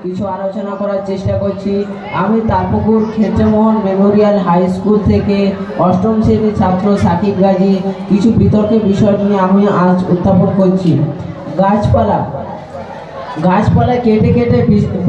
কিছু আলোচনা করার চেষ্টা করছি। আমি তারপুকুর ক্ষেত্রমোহন মেমোরিয়াল হাই স্কুল থেকে অষ্টম শ্রেণীর ছাত্র সাকিব গাজী। কিছু বিতর্কের বিষয় নিয়ে আমি আজ উত্থাপন করছি। গাছপালা কেটে কেটে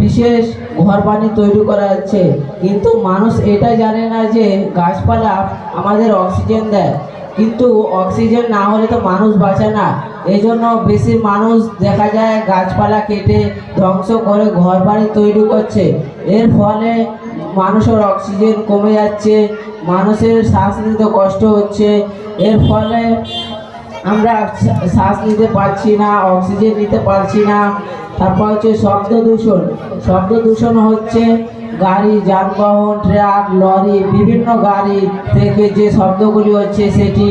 বিশেষ ঘরবাড়ি তৈরি করা হচ্ছে, কিন্তু মানুষ এটা জানে না যে গাছপালা আমাদের অক্সিজেন দেয়, কিন্তু অক্সিজেন না হলে তো মানুষ বাঁচে না। এই জন্য বেশি মানুষ দেখা যায় গাছপালা কেটে ধ্বংস করে ঘরবাড়ি তৈরি করছে। এর ফলে মানুষের অক্সিজেন কমে যাচ্ছে, মানুষের শ্বাস নিতে কষ্ট হচ্ছে। এর ফলে আমরা শ্বাস নিতে পারছি না, অক্সিজেন নিতে পারছি না। তারপর হচ্ছে শব্দ দূষণ হচ্ছে গাড়ি, যানবাহন, ট্রাক, লরি, বিভিন্ন গাড়ি থেকে যে শব্দগুলি হচ্ছে সেটি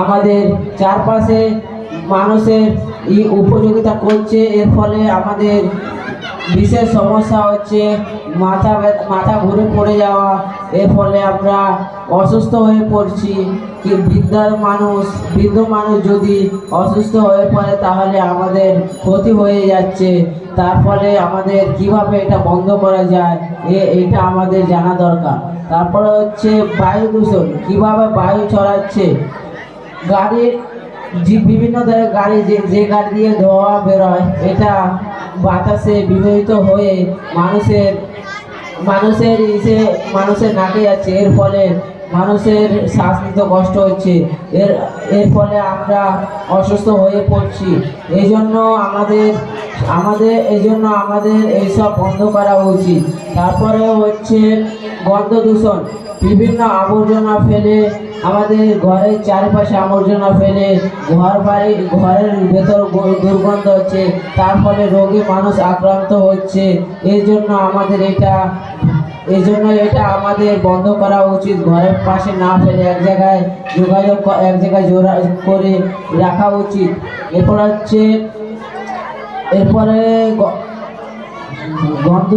আমাদের চারপাশে মানুষের উপযোগিতা করছে। এর ফলে আমাদের বিশেষ সমস্যা হচ্ছে মাথা ঘুরে পড়ে যাওয়া। এর ফলে আমরা অসুস্থ হয়ে পড়ছি। বৃদ্ধ মানুষ যদি অসুস্থ হয়ে পড়ে তাহলে আমাদের ক্ষতি হয়ে যাচ্ছে। তার ফলে আমাদের কিভাবে এটা বন্ধ করা যায় এটা আমাদের জানা দরকার। তারপরে হচ্ছে বায়ু দূষণ, কিভাবে বায়ু ছড়াচ্ছে গাড়ির বিভিন্ন ধরনের গাড়ি, যে গাড়ি দিয়ে ধোঁয়া বেরোয় এটা বাতাসে বিবাহিত হয়ে মানুষের নাকে যাচ্ছে। এর ফলে মানুষের শ্বাস নিতে কষ্ট হচ্ছে। এর ফলে আমরা অসুস্থ হয়ে পড়ছি। এই জন্য আমাদের এইসব বন্ধ করা উচিত। তারপরে হচ্ছে গন্ধ দূষণ, বিভিন্ন আবর্জনা ফেলে, আমাদের ঘরের চারপাশে আবর্জনা ফেলে ঘরের ভেতর দুর্গন্ধ হচ্ছে, তার ফলে রোগে মানুষ আক্রান্ত হচ্ছে। এই জন্য এটা আমাদের বন্ধ করা উচিত। ঘরের পাশে না ফেলে এক জায়গায় জোড়া করে রাখা উচিত। এরপরে গন্ধ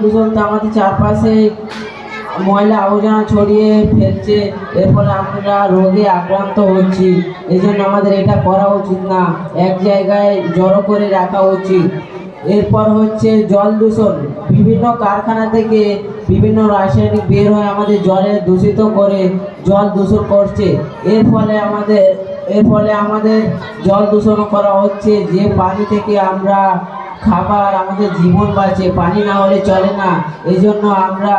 দূষণ তো আমাদের চারপাশে ময়লা আবর্জনা ছড়িয়ে ফেলছে। এর ফলে আমরা রোগে আক্রান্ত হচ্ছি। এই জন্য আমাদের এটা করা উচিত না, এক জায়গায় জড়ো করে রাখা উচিত। এরপর হচ্ছে জল দূষণ, বিভিন্ন কারখানা থেকে বিভিন্ন রাসায়নিক বের হয়ে আমাদের জলে দূষিত করে জল দূষণ করছে। এর ফলে আমাদের জল দূষণ করা হচ্ছে। যে পানি থেকে আমরা খাবার, আমাদের জীবন বাঁচে, পানি না হলে চলে না। এই জন্য আমরা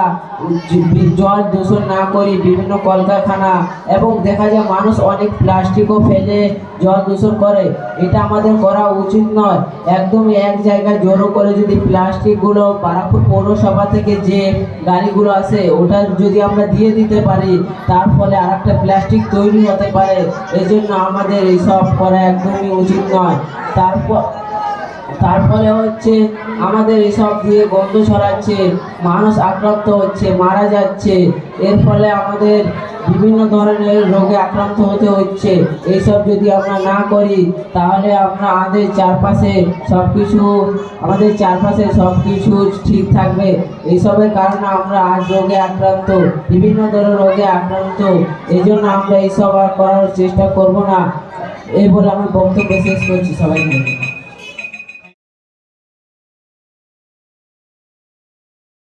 জল দূষণ না করি বিভিন্ন কলকারখানা, এবং দেখা যায় মানুষ অনেক প্লাস্টিকও ফেলে জল দূষণ করে। এটা আমাদের করা উচিত নয়। একদমই এক জায়গায় জড়ো করে যদি প্লাস্টিকগুলো বারাকপুর পৌরসভা থেকে যে গাড়িগুলো আসে ওটা যদি আমরা দিয়ে দিতে পারি, তার ফলে আরেকটা প্লাস্টিক তৈরি হতে পারে। এই জন্য আমাদের এইসব করা একদমই উচিত নয়। তারপরে হচ্ছে আমাদের এসব দিয়ে গন্ধ ছড়াচ্ছে, মানুষ আক্রান্ত হচ্ছে, মারা যাচ্ছে। এর ফলে আমাদের বিভিন্ন ধরনের রোগে আক্রান্ত হতে হচ্ছে। এইসব যদি আমরা না করি তাহলে আমাদের চারপাশে সব কিছু ঠিক থাকবে। এইসবের কারণে আমরা আজ বিভিন্ন ধরনের রোগে আক্রান্ত। এই জন্য আমরা এইসব আর করার চেষ্টা করব না। এই বলে আমি বক্তব্য শেষ করছি। সবাইকে